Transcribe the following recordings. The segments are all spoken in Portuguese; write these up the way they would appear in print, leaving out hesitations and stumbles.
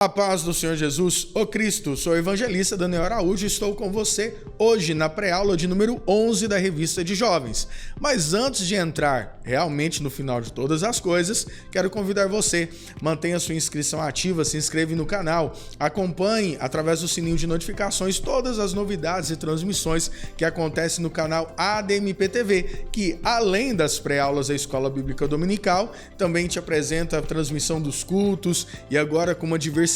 A paz do Senhor Jesus, o Cristo, sou o evangelista Daniel Araújo e estou com você hoje na pré-aula de número 11 da Revista de Jovens. Mas antes de entrar realmente no final de todas as coisas, quero convidar você, mantenha sua inscrição ativa, se inscreva no canal, acompanhe através do sininho de notificações todas as novidades e transmissões que acontecem no canal ADMP TV, que além das pré-aulas da Escola Bíblica Dominical, também te apresenta a transmissão dos cultos e agora com uma diversidade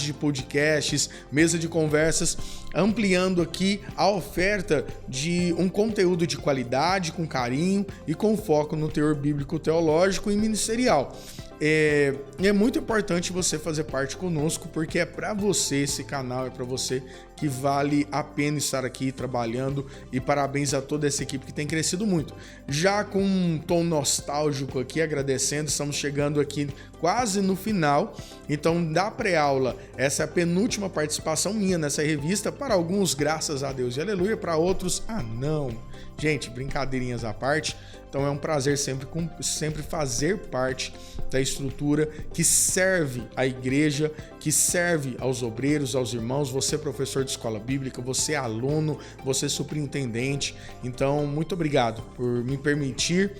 de podcasts, mesa de conversas, ampliando aqui a oferta de um conteúdo de qualidade, com carinho e com foco no teor bíblico, teológico e ministerial. É muito importante você fazer parte conosco, porque é para você esse canal, é para você que vale a pena estar aqui trabalhando, e parabéns a toda essa equipe que tem crescido muito. Já com um tom nostálgico aqui, agradecendo, estamos chegando aqui quase no final, então da pré-aula, essa é a penúltima participação minha nessa revista, para alguns graças a Deus e aleluia, para outros, não. Gente, brincadeirinhas à parte, então é um prazer sempre fazer parte da estrutura que serve à igreja, que serve aos obreiros, aos irmãos, você professor de escola bíblica, você aluno, você superintendente. Então, muito obrigado por me permitir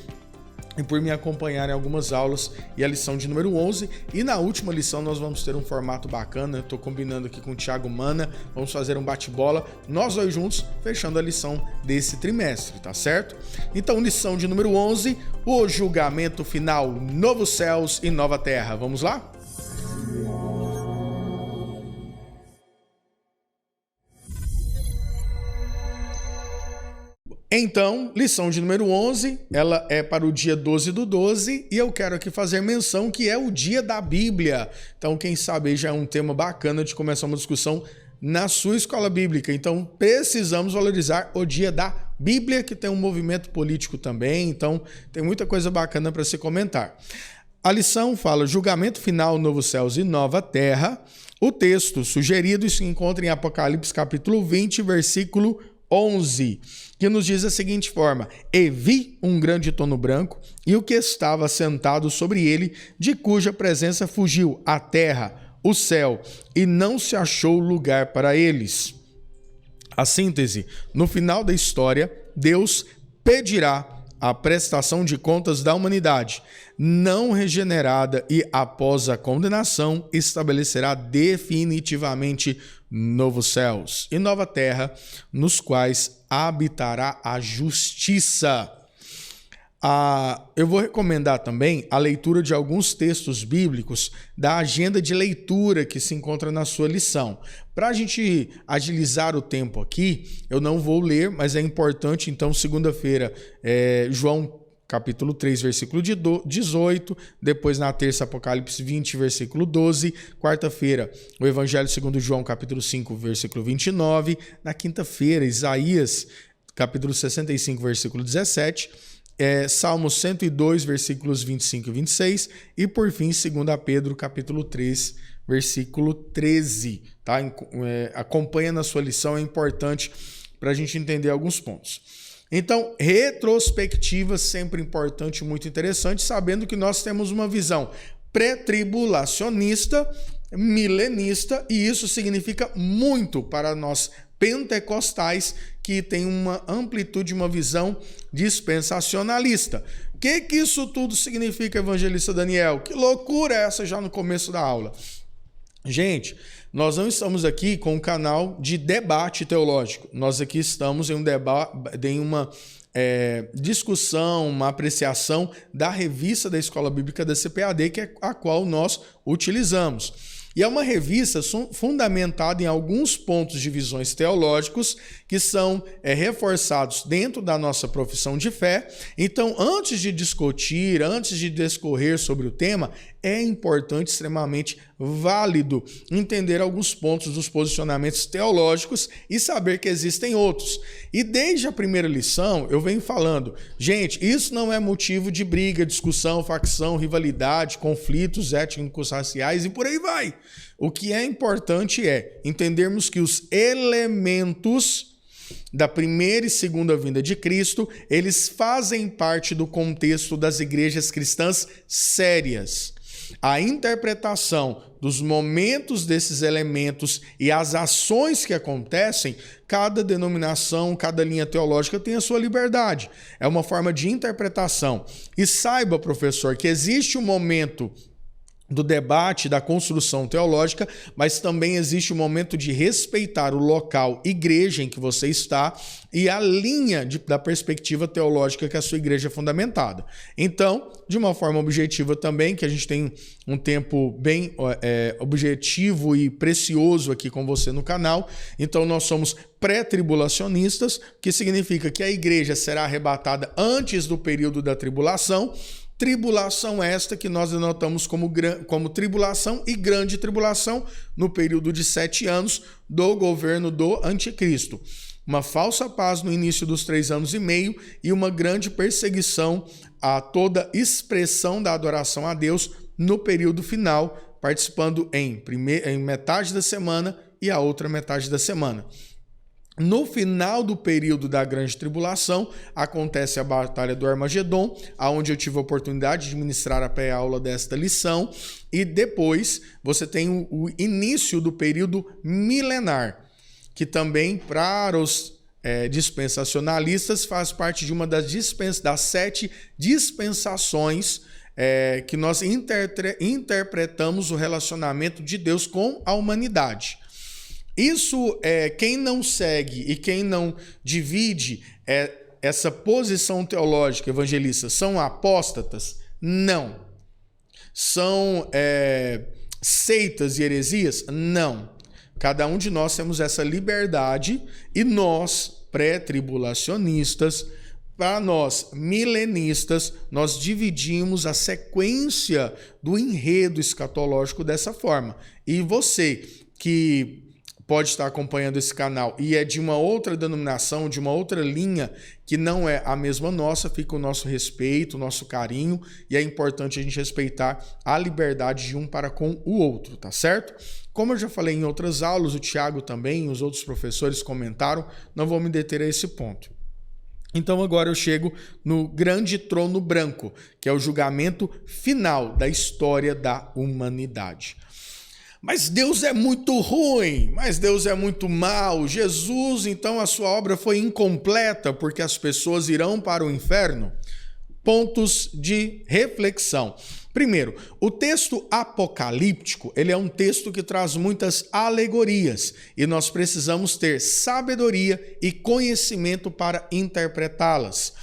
e por me acompanhar em algumas aulas e a lição de número 11. E na última lição nós vamos ter um formato bacana, estou combinando aqui com o Thiago Mana, vamos fazer um bate-bola, nós dois juntos, fechando a lição desse trimestre, tá certo? Então, lição de número 11, o julgamento final, novos céus e nova terra. Vamos lá? Então, lição de número 11, ela é para o dia 12/12 e eu quero aqui fazer menção que é o dia da Bíblia. Então, quem sabe já é um tema bacana de começar uma discussão na sua escola bíblica. Então, precisamos valorizar o dia da Bíblia, que tem um movimento político também, então tem muita coisa bacana para se comentar. A lição fala julgamento final, novos céus e nova terra. O texto sugerido se encontra em Apocalipse capítulo 20, versículo 11, que nos diz da seguinte forma: E vi um grande trono branco, e o que estava sentado sobre ele, de cuja presença fugiu a terra, o céu, e não se achou lugar para eles. A síntese: no final da história, Deus pedirá a prestação de contas da humanidade não regenerada e, após a condenação, estabelecerá definitivamente novos céus e nova terra, nos quais habitará a justiça. Eu vou recomendar também a leitura de alguns textos bíblicos da agenda de leitura que se encontra na sua lição. Para a gente agilizar o tempo aqui, eu não vou ler, mas é importante, então, segunda-feira, João capítulo 3, versículo 18, depois na terça, Apocalipse 20, versículo 12, quarta-feira, o Evangelho segundo João, capítulo 5, versículo 29, na quinta-feira, Isaías, capítulo 65, versículo 17, Salmo 102, versículos 25 e 26, e por fim, 2 Pedro, capítulo 3, versículo 13, tá? Acompanha na sua lição, é importante para a gente entender alguns pontos. Então, retrospectiva, sempre importante, muito interessante, sabendo que nós temos uma visão pré-tribulacionista, milenista, e isso significa muito para nós pentecostais, que tem uma amplitude, uma visão dispensacionalista. O que isso tudo significa, evangelista Daniel? Que loucura é essa já no começo da aula? Gente, nós não estamos aqui com um canal de debate teológico. Nós aqui estamos em um debate, em uma discussão, uma apreciação da revista da Escola Bíblica da CPAD, que é a qual nós utilizamos. E é uma revista fundamentada em alguns pontos de visões teológicos que são reforçados dentro da nossa profissão de fé. Então, antes de discutir, antes de discorrer sobre o tema, é importante, extremamente válido, entender alguns pontos dos posicionamentos teológicos e saber que existem outros. E desde a primeira lição, eu venho falando, gente, isso não é motivo de briga, discussão, facção, rivalidade, conflitos étnicos, raciais e por aí vai. O que é importante é entendermos que os elementos da primeira e segunda vinda de Cristo, eles fazem parte do contexto das igrejas cristãs sérias. a interpretação dos momentos desses elementos e as ações que acontecem, cada denominação, cada linha teológica tem a sua liberdade. É uma forma de interpretação. E saiba, professor, que existe um momento do debate, da construção teológica, mas também existe o momento de respeitar o local, igreja em que você está e a linha da perspectiva teológica que a sua igreja é fundamentada. Então, de uma forma objetiva também, que a gente tem um tempo bem objetivo e precioso aqui com você no canal, então nós somos pré-tribulacionistas, que significa que a igreja será arrebatada antes do período da tribulação. Tribulação esta que nós denotamos como tribulação e grande tribulação no período de 7 anos do governo do anticristo. Uma falsa paz no início dos 3 anos e meio e uma grande perseguição a toda expressão da adoração a Deus no período final, participando em metade da semana e a outra metade da semana. No final do período da grande tribulação, acontece a Batalha do Armagedon, onde eu tive a oportunidade de ministrar a pré-aula desta lição, e depois você tem o início do período milenar, que também para os dispensacionalistas faz parte de uma das 7 dispensações que nós interpretamos o relacionamento de Deus com a humanidade. Isso, quem não segue e quem não divide essa posição teológica evangelista são apóstatas? Não. São seitas e heresias? Não. Cada um de nós temos essa liberdade e nós, pré-tribulacionistas, para nós, milenistas, nós dividimos a sequência do enredo escatológico dessa forma. E você que pode estar acompanhando esse canal e é de uma outra denominação, de uma outra linha que não é a mesma nossa, fica o nosso respeito, o nosso carinho, e é importante a gente respeitar a liberdade de um para com o outro, tá certo? Como eu já falei em outras aulas, o Tiago também, os outros professores comentaram, não vou me deter a esse ponto. Então agora eu chego no grande trono branco, que é o julgamento final da história da humanidade. Mas Deus é muito ruim, mas Deus é muito mau. Jesus, então, a sua obra foi incompleta porque as pessoas irão para o inferno? Pontos de reflexão. Primeiro, o texto apocalíptico, ele é um texto que traz muitas alegorias e nós precisamos ter sabedoria e conhecimento para interpretá-las.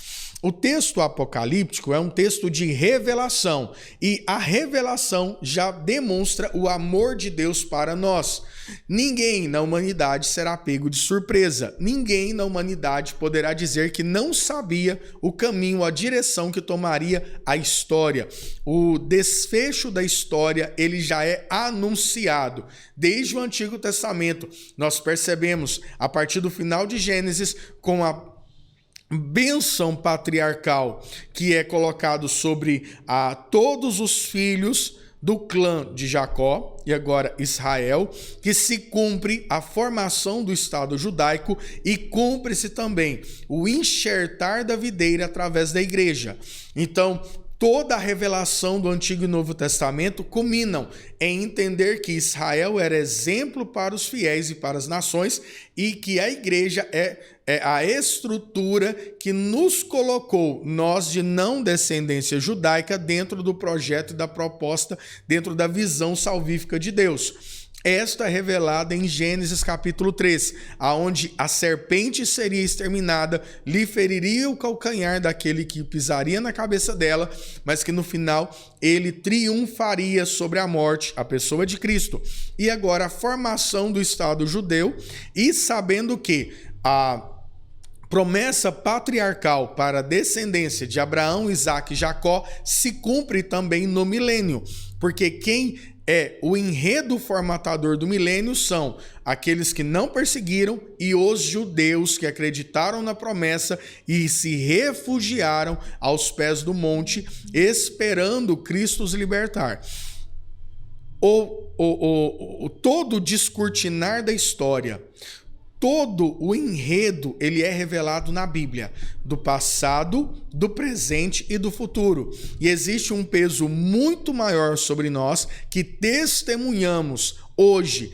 O texto apocalíptico é um texto de revelação e a revelação já demonstra o amor de Deus para nós. Ninguém na humanidade será pego de surpresa. Ninguém na humanidade poderá dizer que não sabia o caminho, a direção que tomaria a história. O desfecho da história, ele já é anunciado. Desde o Antigo Testamento, nós percebemos, a partir do final de Gênesis, com a bênção patriarcal que é colocado sobre todos os filhos do clã de Jacó, e agora Israel, que se cumpre a formação do Estado judaico e cumpre-se também o enxertar da videira através da igreja. Então, toda a revelação do Antigo e Novo Testamento culminam em entender que Israel era exemplo para os fiéis e para as nações e que a igreja é a estrutura que nos colocou, nós de não descendência judaica, dentro do projeto e da proposta, dentro da visão salvífica de Deus. Esta é revelada em Gênesis capítulo 3, aonde a serpente seria exterminada, lhe feriria o calcanhar daquele que pisaria na cabeça dela, mas que no final ele triunfaria sobre a morte, a pessoa de Cristo. E agora a formação do Estado judeu, e sabendo que a promessa patriarcal para a descendência de Abraão, Isaque e Jacó se cumpre também no milênio, porque quem é o enredo formatador do milênio são aqueles que não perseguiram e os judeus que acreditaram na promessa e se refugiaram aos pés do monte, esperando Cristo os libertar. Todo o descortinar da história, todo o enredo, ele é revelado na Bíblia, do passado, do presente e do futuro. E existe um peso muito maior sobre nós que testemunhamos hoje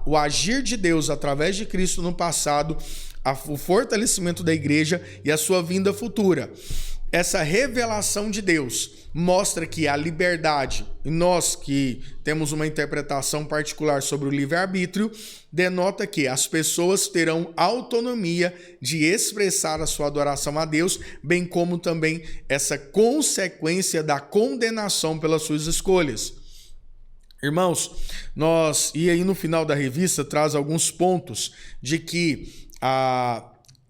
o agir de Deus através de Cristo no passado, o fortalecimento da igreja e a sua vinda futura. Essa revelação de Deus mostra que a liberdade, nós que temos uma interpretação particular sobre o livre-arbítrio, denota que as pessoas terão autonomia de expressar a sua adoração a Deus, bem como também essa consequência da condenação pelas suas escolhas. Irmãos, e aí no final da revista traz alguns pontos de que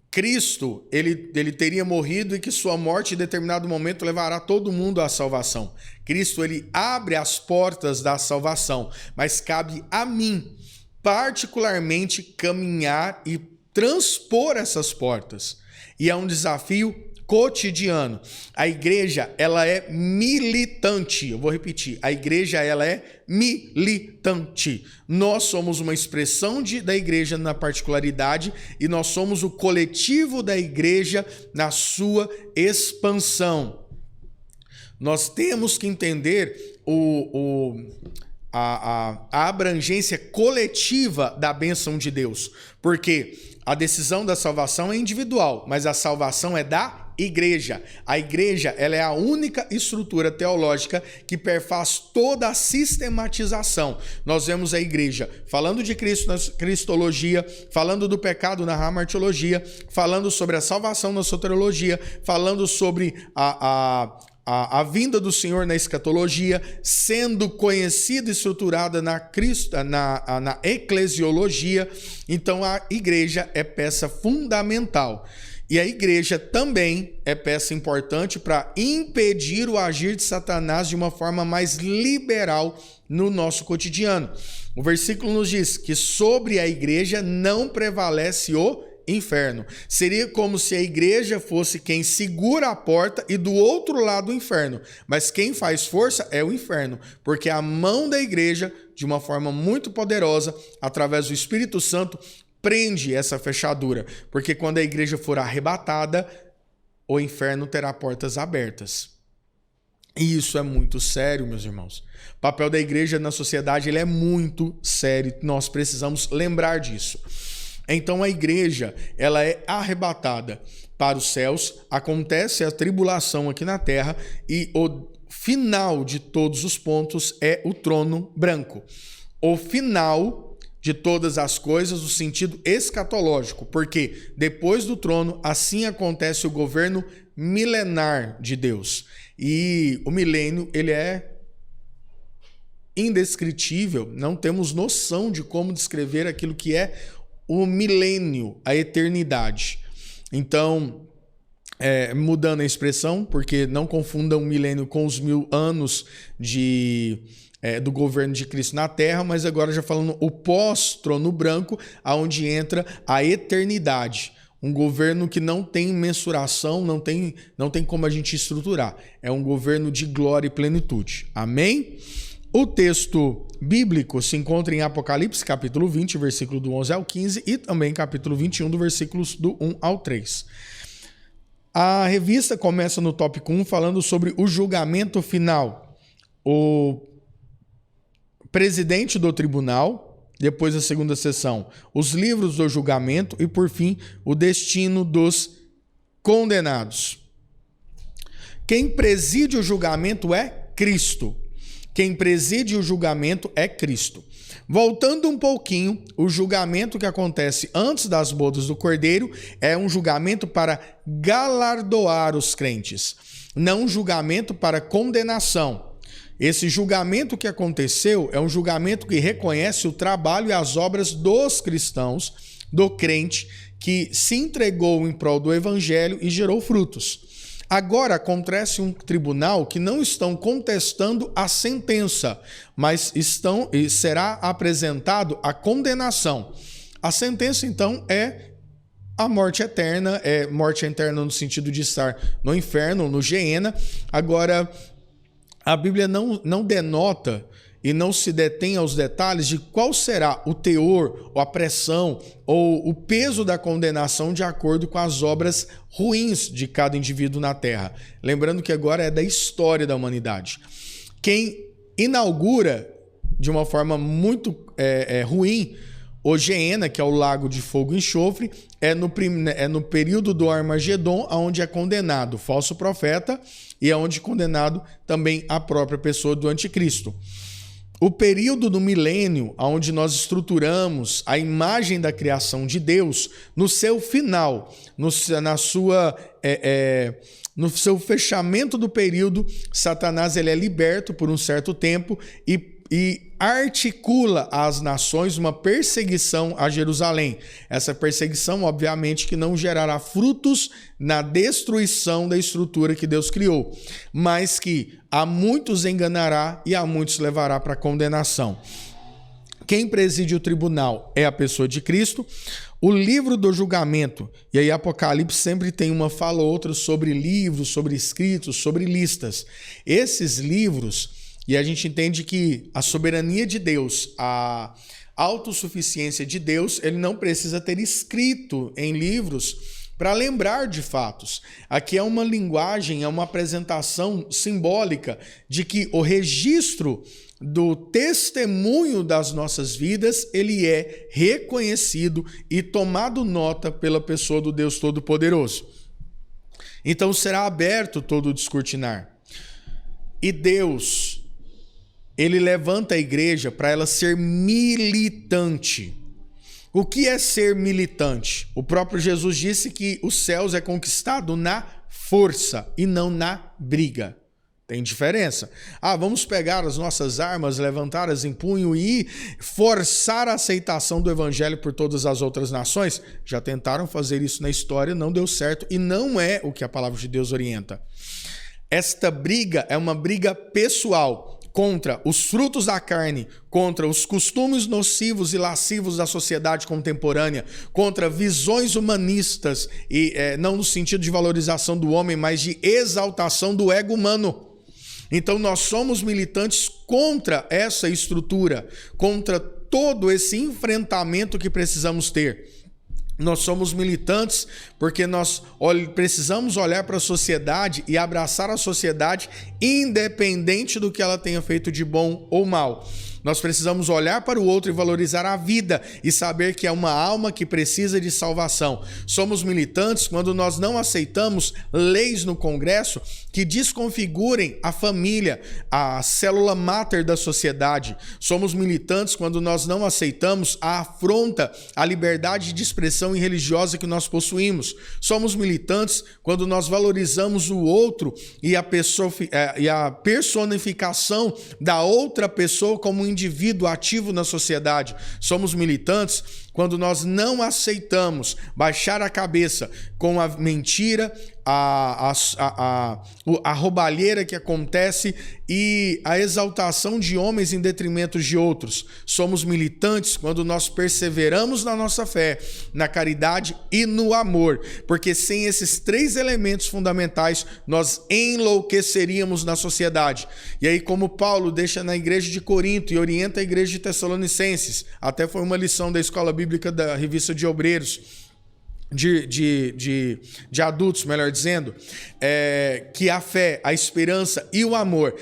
Cristo, ele teria morrido e que sua morte em determinado momento levará todo mundo à salvação. Cristo, ele abre as portas da salvação, mas cabe a mim, particularmente, caminhar e transpor essas portas. E é um desafio cotidiano. A igreja, ela é militante. Eu vou repetir. A igreja, ela é militante. Nós somos uma expressão da igreja na particularidade e nós somos o coletivo da igreja na sua expansão. Nós temos que entender a abrangência coletiva da bênção de Deus, porque a decisão da salvação é individual, mas a salvação é da igreja. A igreja, ela é a única estrutura teológica que perfaz toda a sistematização. Nós vemos a igreja falando de Cristo na cristologia, falando do pecado na hamartiologia, falando sobre a salvação na soteriologia, falando sobre a vinda do Senhor na escatologia, sendo conhecida e estruturada na eclesiologia. Então a igreja é peça fundamental. E a igreja também é peça importante para impedir o agir de Satanás de uma forma mais liberal no nosso cotidiano. O versículo nos diz que sobre a igreja não prevalece o inferno. Seria como se a igreja fosse quem segura a porta e do outro lado o inferno. Mas quem faz força é o inferno, porque a mão da igreja, de uma forma muito poderosa, através do Espírito Santo, prende essa fechadura, porque quando a igreja for arrebatada, o inferno terá portas abertas. E isso é muito sério, meus irmãos. O papel da igreja na sociedade, ele é muito sério, nós precisamos lembrar disso. Então a igreja, ela é arrebatada para os céus, acontece a tribulação aqui na terra e o final de todos os pontos é o trono branco. O final de todas as coisas no sentido escatológico, porque depois do trono, assim acontece o governo milenar de Deus. E o milênio, ele é indescritível, não temos noção de como descrever aquilo que é o milênio, a eternidade. Então, mudando a expressão, porque não confundam o milênio com os 1000 anos do governo de Cristo na Terra, mas agora já falando o pós-trono branco, aonde entra a eternidade. Um governo que não tem mensuração, não tem como a gente estruturar. É um governo de glória e plenitude. Amém? O texto bíblico se encontra em Apocalipse, capítulo 20, versículo do 11 ao 15, e também capítulo 21, do versículos do 1 ao 3. A revista começa no tópico 1 falando sobre o julgamento final. O presidente do tribunal, depois a segunda sessão, os livros do julgamento e, por fim, o destino dos condenados. Quem preside o julgamento é Cristo. Quem preside o julgamento é Cristo. Voltando um pouquinho, o julgamento que acontece antes das bodas do Cordeiro é um julgamento para galardoar os crentes, não um julgamento para condenação. Esse julgamento que aconteceu é um julgamento que reconhece o trabalho e as obras dos cristãos, do crente que se entregou em prol do evangelho e gerou frutos. Agora acontece um tribunal que não estão contestando a sentença, mas será apresentado a condenação. A sentença, então, é a morte eterna no sentido de estar no inferno, no Geena. Agora, a Bíblia não denota e não se detém aos detalhes de qual será o teor, ou a pressão, ou o peso da condenação de acordo com as obras ruins de cada indivíduo na Terra. Lembrando que agora é da história da humanidade. Quem inaugura de uma forma muito ruim o Geena, que é o lago de fogo e enxofre, é no período do Armagedon, onde é condenado o falso profeta e é onde é condenado também a própria pessoa do anticristo. O período do milênio, onde nós estruturamos a imagem da criação de Deus, no seu final, no seu fechamento do período, Satanás ele é liberto por um certo tempo e articula às nações uma perseguição a Jerusalém. Essa perseguição, obviamente, que não gerará frutos na destruição da estrutura que Deus criou, mas que a muitos enganará e a muitos levará para a condenação. Quem preside o tribunal é a pessoa de Cristo. O livro do julgamento, e aí Apocalipse sempre tem uma fala ou outra sobre livros, sobre escritos, sobre listas. Esses livros, e a gente entende que a soberania de Deus, a autossuficiência de Deus, ele não precisa ter escrito em livros para lembrar de fatos. Aqui é uma linguagem, é uma apresentação simbólica de que o registro do testemunho das nossas vidas, ele é reconhecido e tomado nota pela pessoa do Deus Todo-Poderoso. Então será aberto todo o descortinar. E Deus, ele levanta a igreja para ela ser militante. O que é ser militante? O próprio Jesus disse que os céus é conquistado na força e não na briga. Tem diferença. Vamos pegar as nossas armas, levantá-las em punho e forçar a aceitação do evangelho por todas as outras nações? Já tentaram fazer isso na história, não deu certo e não é o que a palavra de Deus orienta. Esta briga é uma briga pessoal contra os frutos da carne, contra os costumes nocivos e lascivos da sociedade contemporânea, contra visões humanistas, e não no sentido de valorização do homem, mas de exaltação do ego humano. Então nós somos militantes contra essa estrutura, contra todo esse enfrentamento que precisamos ter. Nós somos militantes porque nós precisamos olhar para a sociedade e abraçar a sociedade independente do que ela tenha feito de bom ou mal. Nós precisamos olhar para o outro e valorizar a vida e saber que é uma alma que precisa de salvação. Somos militantes quando nós não aceitamos leis no Congresso que desconfigurem a família, a célula máter da sociedade. Somos militantes quando nós não aceitamos a afronta à liberdade de expressão religiosa que nós possuímos. Somos militantes quando nós valorizamos o outro e a personificação da outra pessoa como um indivíduo ativo na sociedade. Somos militantes quando nós não aceitamos baixar a cabeça com a mentira, a roubalheira que acontece e a exaltação de homens em detrimento de outros. Somos militantes quando nós perseveramos na nossa fé, na caridade e no amor, porque sem esses três elementos fundamentais nós enlouqueceríamos na sociedade. E aí, como Paulo deixa na igreja de Corinto e orienta a igreja de Tessalonicenses, até foi uma lição da Escola Bíblica da Revista de Obreiros, de adultos, melhor dizendo, que a fé, a esperança e o amor.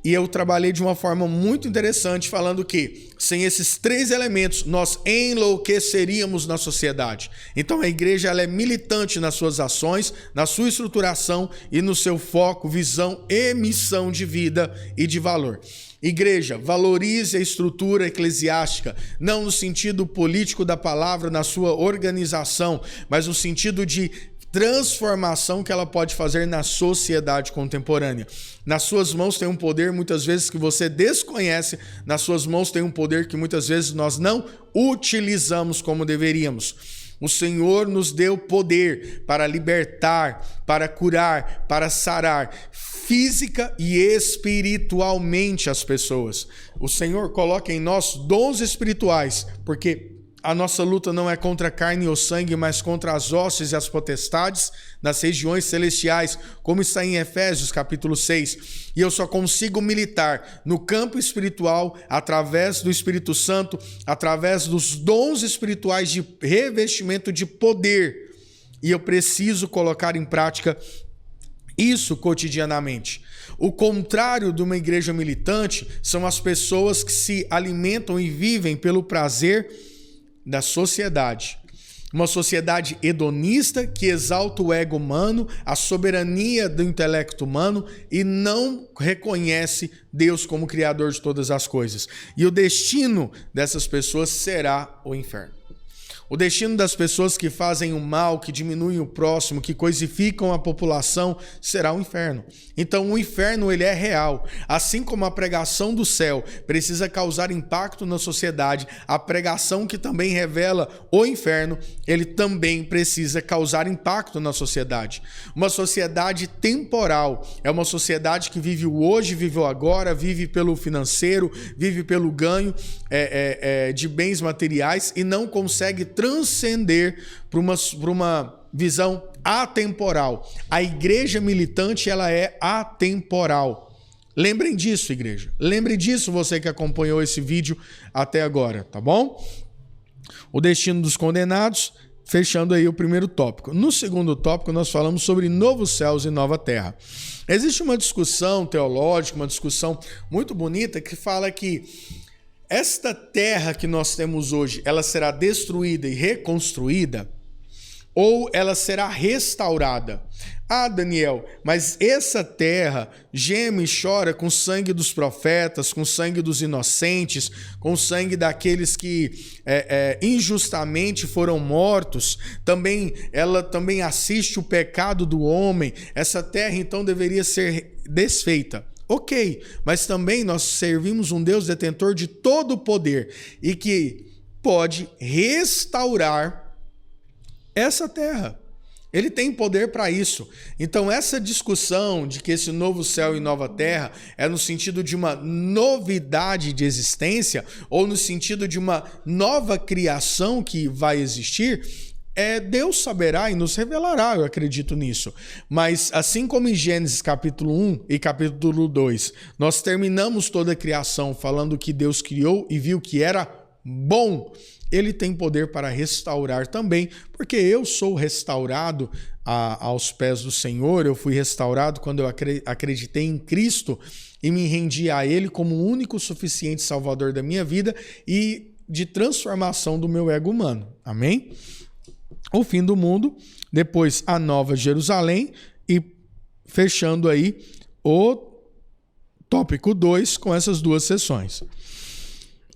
E eu trabalhei de uma forma muito interessante falando que sem esses três elementos nós enlouqueceríamos na sociedade. Então a igreja ela é militante nas suas ações, na sua estruturação e no seu foco, visão e missão de vida e de valor. Igreja, valorize a estrutura eclesiástica, não no sentido político da palavra, na sua organização, mas no sentido de transformação que ela pode fazer na sociedade contemporânea. Nas suas mãos tem um poder, muitas vezes, que você desconhece. Nas suas mãos tem um poder que muitas vezes nós não utilizamos como deveríamos. O Senhor nos deu poder para libertar, para curar, para sarar física e espiritualmente as pessoas. O Senhor coloca em nós dons espirituais, porque a nossa luta não é contra a carne ou sangue, mas contra as hostes e as potestades nas regiões celestiais, como está em Efésios capítulo 6. E eu só consigo militar no campo espiritual através do Espírito Santo, através dos dons espirituais de revestimento de poder. E eu preciso colocar em prática isso cotidianamente. O contrário de uma igreja militante são as pessoas que se alimentam e vivem pelo prazer da sociedade. Uma sociedade hedonista que exalta o ego humano, a soberania do intelecto humano e não reconhece Deus como criador de todas as coisas. E o destino dessas pessoas será o inferno. O destino das pessoas que fazem o mal, que diminuem o próximo, que coisificam a população, será o inferno. Então o inferno ele é real. Assim como a pregação do céu precisa causar impacto na sociedade, a pregação que também revela o inferno, ele também precisa causar impacto na sociedade. Uma sociedade temporal é uma sociedade que vive o hoje, vive o agora, vive pelo financeiro, vive pelo ganho de bens materiais e não consegue transcender para uma visão atemporal. A igreja militante ela é atemporal. Lembrem disso, igreja. Lembre disso, você que acompanhou esse vídeo até agora, tá bom? O destino dos condenados, fechando aí o primeiro tópico. No segundo tópico, nós falamos sobre novos céus e nova terra. Existe uma discussão teológica, uma discussão muito bonita que fala que esta terra que nós temos hoje, ela será destruída e reconstruída ou ela será restaurada? Ah, Daniel, mas essa terra geme e chora com o sangue dos profetas, com o sangue dos inocentes, com o sangue daqueles que injustamente foram mortos. Ela também assiste o pecado do homem. Essa terra, então, deveria ser desfeita. Ok, mas também nós servimos um Deus detentor de todo o poder e que pode restaurar essa terra. Ele tem poder para isso. Então essa discussão de que esse novo céu e nova terra é no sentido de uma novidade de existência ou no sentido de uma nova criação que vai existir, Deus saberá e nos revelará, eu acredito nisso. Mas assim como em Gênesis capítulo 1 e capítulo 2, nós terminamos toda a criação falando que Deus criou e viu que era bom, ele tem poder para restaurar também, porque eu sou restaurado aos pés do Senhor, eu fui restaurado quando eu acreditei em Cristo e me rendi a Ele como o único suficiente Salvador da minha vida e de transformação do meu ego humano. Amém? O fim do mundo, depois a Nova Jerusalém e fechando aí o tópico 2 com essas duas sessões.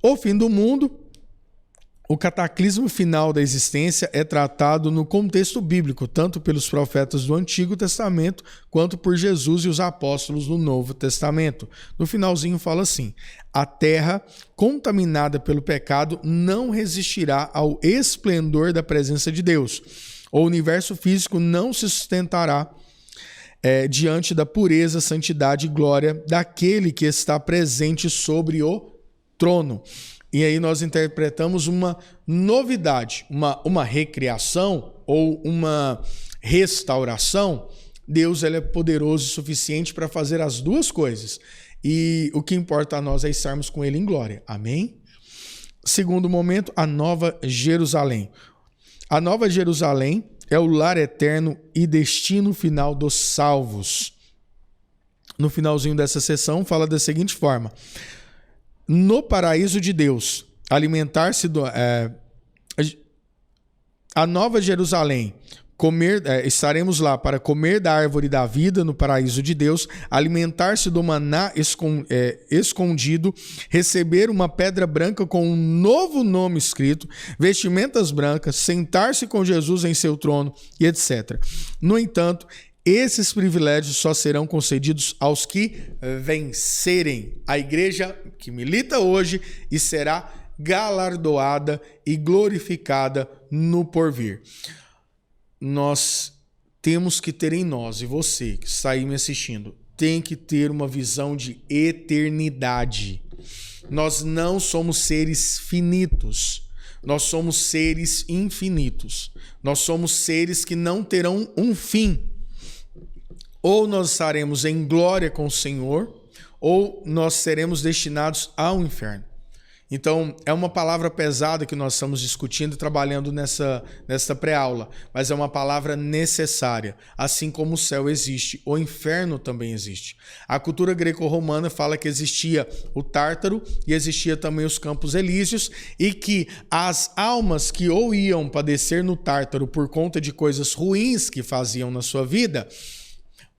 O fim do mundo, o cataclismo final da existência é tratado no contexto bíblico, tanto pelos profetas do Antigo Testamento quanto por Jesus e os apóstolos do Novo Testamento. No finalzinho fala assim: a terra contaminada pelo pecado não resistirá ao esplendor da presença de Deus. O universo físico não se sustentará diante da pureza, santidade e glória daquele que está presente sobre o trono. E aí nós interpretamos uma novidade, uma recriação ou uma restauração. Deus ele é poderoso o suficiente para fazer as duas coisas. E o que importa a nós é estarmos com ele em glória. Amém? Segundo momento, a Nova Jerusalém. A Nova Jerusalém é o lar eterno e destino final dos salvos. No finalzinho dessa sessão fala da seguinte forma: no paraíso de Deus, alimentar-se a Nova Jerusalém, estaremos lá para comer da árvore da vida no paraíso de Deus, alimentar-se do maná escondido, receber uma pedra branca com um novo nome escrito, vestimentas brancas, sentar-se com Jesus em seu trono e etc. No entanto, esses privilégios só serão concedidos aos que vencerem. A igreja que milita hoje e será galardoada e glorificada no porvir. Nós temos que ter em nós, e você que está aí me assistindo, tem que ter uma visão de eternidade. Nós não somos seres finitos. Nós somos seres infinitos. Nós somos seres que não terão um fim. Ou nós estaremos em glória com o Senhor, ou nós seremos destinados ao inferno. Então, é uma palavra pesada que nós estamos discutindo e trabalhando nessa pré-aula, mas é uma palavra necessária. Assim como o céu existe, o inferno também existe. A cultura greco-romana fala que existia o Tártaro e existia também os Campos Elíseos, e que as almas que ou iam padecer no Tártaro por conta de coisas ruins que faziam na sua vida,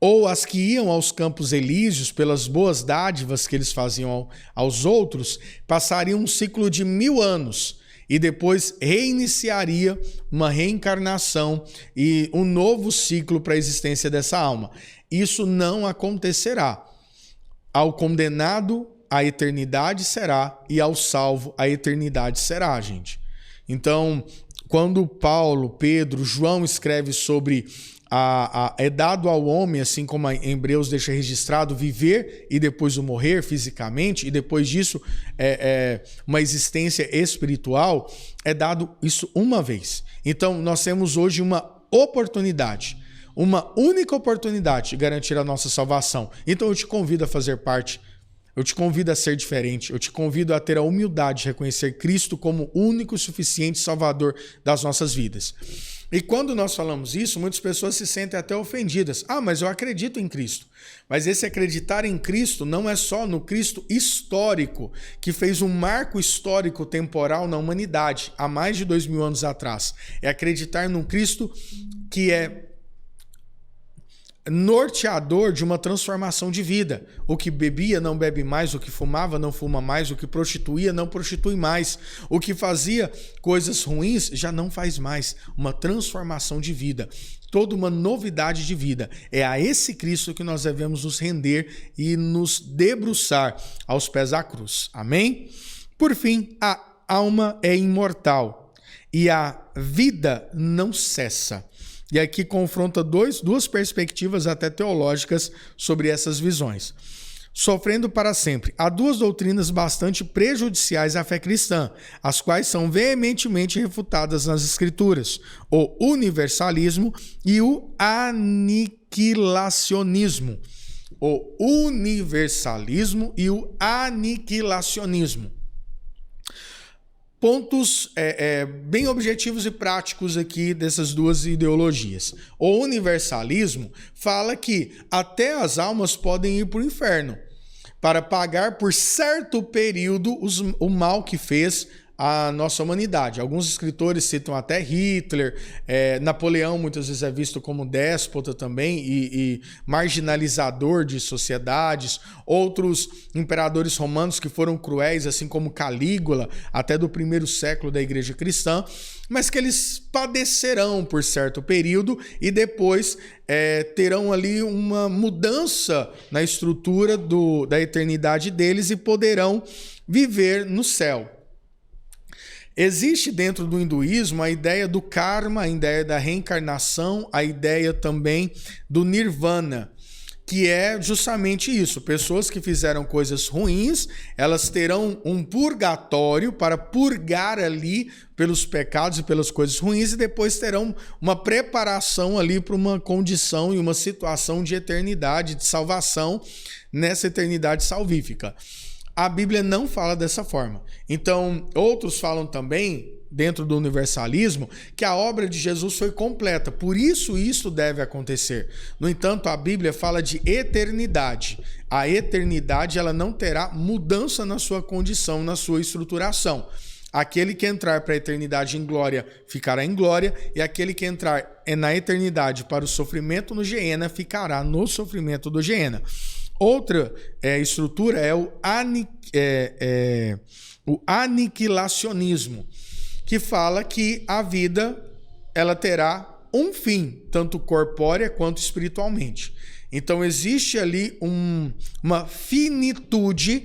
ou as que iam aos Campos Elíseos pelas boas dádivas que eles faziam aos outros, passariam um ciclo de 1000 anos e depois reiniciaria uma reencarnação e um novo ciclo para a existência dessa alma. Isso não acontecerá. Ao condenado, a eternidade será, e ao salvo, a eternidade será, gente. Então, quando Paulo, Pedro, João escreve sobre é dado ao homem, assim como em Hebreus deixa registrado, viver e depois o morrer fisicamente, e depois disso uma existência espiritual, é dado isso uma vez. Então nós temos hoje uma oportunidade, uma única oportunidade de garantir a nossa salvação. Então eu te convido a fazer parte, eu te convido a ser diferente, eu te convido a ter a humildade de reconhecer Cristo como único e suficiente Salvador das nossas vidas. E quando nós falamos isso, muitas pessoas se sentem até ofendidas. Ah, mas eu acredito em Cristo. Mas esse acreditar em Cristo não é só no Cristo histórico, que fez um marco histórico temporal na humanidade, há mais de 2000 anos atrás. É acreditar num Cristo que é norteador de uma transformação de vida. O que bebia não bebe mais, o que fumava não fuma mais, o que prostituía não prostitui mais, o que fazia coisas ruins já não faz mais. Uma transformação de vida, toda uma novidade de vida. É a esse Cristo que nós devemos nos render e nos debruçar aos pés da cruz. Amém? Por fim, a alma é imortal e a vida não cessa. E aqui confronta duas perspectivas até teológicas sobre essas visões. Sofrendo para sempre. Há duas doutrinas bastante prejudiciais à fé cristã, as quais são veementemente refutadas nas Escrituras: o universalismo e o aniquilacionismo. O universalismo e o aniquilacionismo. Pontos bem objetivos e práticos aqui dessas duas ideologias. O universalismo fala que até as almas podem ir para o inferno para pagar por certo período o mal que fez a nossa humanidade. Alguns escritores citam até Hitler, Napoleão muitas vezes é visto como déspota também e marginalizador de sociedades, outros imperadores romanos que foram cruéis, assim como Calígula, até do primeiro século da igreja cristã, mas que eles padecerão por certo período e depois terão ali uma mudança na estrutura da eternidade deles e poderão viver no céu. Existe dentro do hinduísmo a ideia do karma, a ideia da reencarnação, a ideia também do nirvana, que é justamente isso. Pessoas que fizeram coisas ruins, elas terão um purgatório para purgar ali pelos pecados e pelas coisas ruins e depois terão uma preparação ali para uma condição e uma situação de eternidade, de salvação nessa eternidade salvífica. A Bíblia não fala dessa forma. Então, outros falam também, dentro do universalismo, que a obra de Jesus foi completa. Por isso deve acontecer. No entanto, a Bíblia fala de eternidade. A eternidade ela não terá mudança na sua condição, na sua estruturação. Aquele que entrar para a eternidade em glória ficará em glória, e aquele que entrar na eternidade para o sofrimento no Geena ficará no sofrimento do Geena. Outra estrutura é o aniquilacionismo, que fala que a vida ela terá um fim, tanto corpórea quanto espiritualmente. Então existe ali uma finitude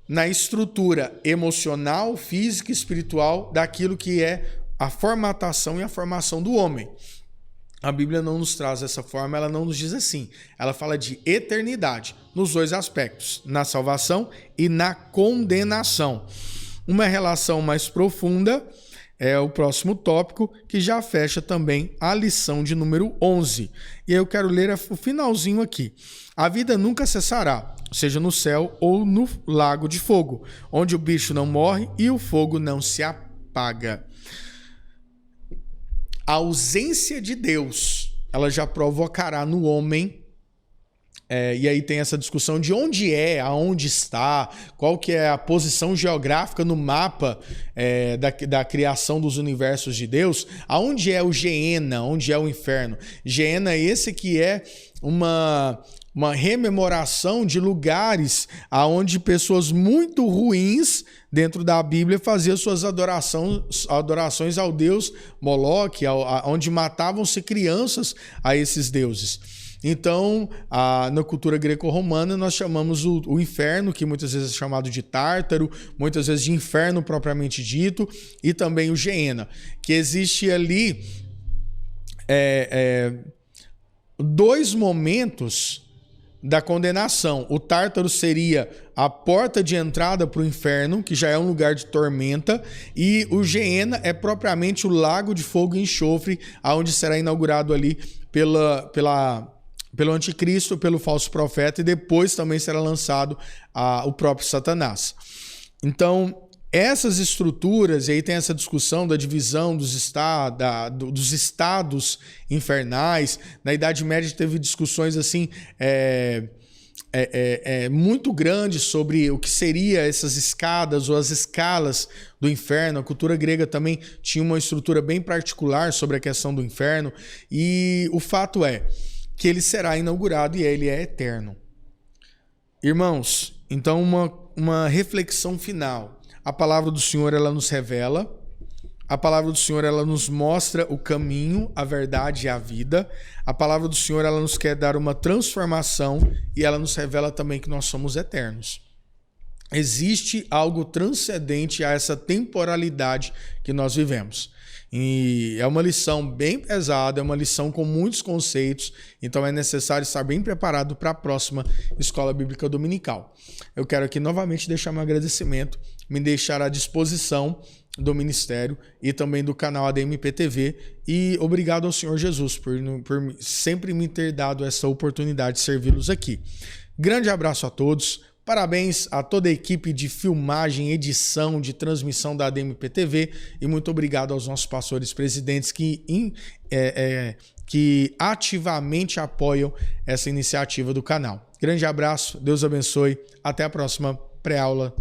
na estrutura emocional, física e espiritual daquilo que é a formatação e a formação do homem. A Bíblia não nos traz dessa forma, ela não nos diz assim. Ela fala de eternidade, nos dois aspectos, na salvação e na condenação. uma relação mais profunda é o próximo tópico, que já fecha também a lição de número 11. E aí eu quero ler o finalzinho aqui. A vida nunca cessará, seja no céu ou no lago de fogo, onde o bicho não morre e o fogo não se apaga. A ausência de Deus, ela já provocará no homem. E aí tem essa discussão de onde aonde está, qual que é a posição geográfica no mapa da criação dos universos de Deus, aonde é o Geena, onde é o inferno. Geena é esse que é uma rememoração de lugares aonde pessoas muito ruins dentro da Bíblia faziam suas adorações ao deus Moloque, onde matavam-se crianças a esses deuses. Então, na cultura greco-romana, nós chamamos o inferno, que muitas vezes é chamado de Tártaro, muitas vezes de inferno propriamente dito, e também o Geena, que existe ali dois momentos da condenação. O Tártaro seria a porta de entrada para o inferno, que já é um lugar de tormenta, e o Geena é propriamente o lago de fogo e enxofre, onde será inaugurado ali pelo anticristo, pelo falso profeta, e depois também será lançado o próprio Satanás. Então, essas estruturas, e aí tem essa discussão da divisão dos estados infernais. Na Idade Média teve discussões assim muito grandes sobre o que seria essas escadas ou as escalas do inferno. A cultura grega também tinha uma estrutura bem particular sobre a questão do inferno, e o fato é que ele será inaugurado e ele é eterno. Irmãos, então uma reflexão final. A palavra do Senhor, ela nos revela, a palavra do Senhor, ela nos mostra o caminho, a verdade e a vida. A palavra do Senhor, ela nos quer dar uma transformação e ela nos revela também que nós somos eternos. Existe algo transcendente a essa temporalidade que nós vivemos. E é uma lição bem pesada, é uma lição com muitos conceitos, então é necessário estar bem preparado para a próxima Escola Bíblica Dominical. Eu quero aqui novamente deixar meu agradecimento, me deixar à disposição do Ministério e também do canal ADMP TV, e obrigado ao Senhor Jesus por sempre me ter dado essa oportunidade de servi-los aqui. Grande abraço a todos. Parabéns a toda a equipe de filmagem, edição, de transmissão da ADMP TV, e muito obrigado aos nossos pastores presidentes que ativamente apoiam essa iniciativa do canal. Grande abraço, Deus abençoe, até a próxima pré-aula